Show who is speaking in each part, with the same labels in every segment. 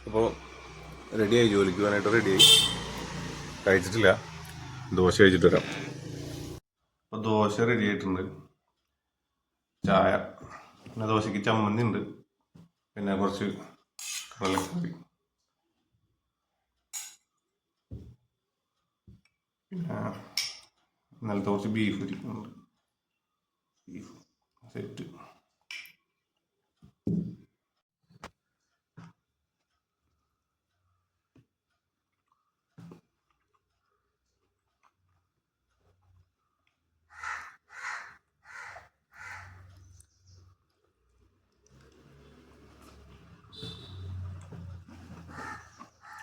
Speaker 1: അപ്പോൾ റെഡിയായി, ജോലിക്ക് പോകാനായിട്ട് റെഡിയായി. കഴിച്ചിട്ടില്ല, ദോശ കഴിച്ചിട്ട് വരാം. അപ്പോൾ ദോശ റെഡി ആയിട്ടുണ്ട്, ചായ, പിന്നെ ദോശയ്ക്ക് ചമ്മന്തി ഉണ്ട്, പിന്നെ കുറച്ച് കടലക്കറി, പിന്നെ ഇന്നലത്തെ കുറച്ച് ബീഫ് ഇരിക്കുന്നുണ്ട്. Beef set.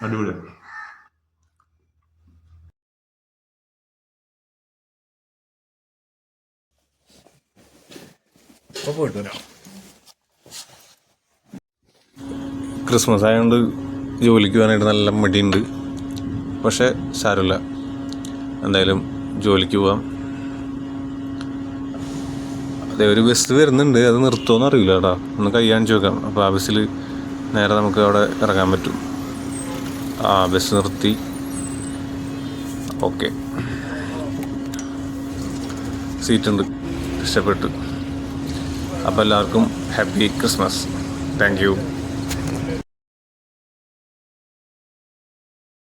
Speaker 1: അടിപൊളിയാണ്. പോയിട്ട് വരാം. ക്രിസ്മസ് ആയതുകൊണ്ട് ജോലിക്ക് പോകാനായിട്ട് നല്ല മടിയുണ്ട്. പക്ഷേ സാരമില്ല, എന്തായാലും ജോലിക്ക് പോവാം. അതെ, ഒരു ബസ് വരുന്നുണ്ട്, അത് നിർത്തുമോയെന്ന് അറിയില്ല കേട്ടോ. ഒന്ന് കൈ കാണിച്ച് നോക്കാം. അപ്പോൾ ആ ബസ്സിൽ നേരെ നമുക്ക് അവിടെ ഇറങ്ങാൻ പറ്റും. ആ ബസ് നിർത്തി. ഓക്കെ, സീറ്റുണ്ട്, ഇഷ്ടപ്പെട്ടു. അപ്പോൾ എല്ലാവർക്കും ഹാപ്പി ക്രിസ്മസ്. Thank you.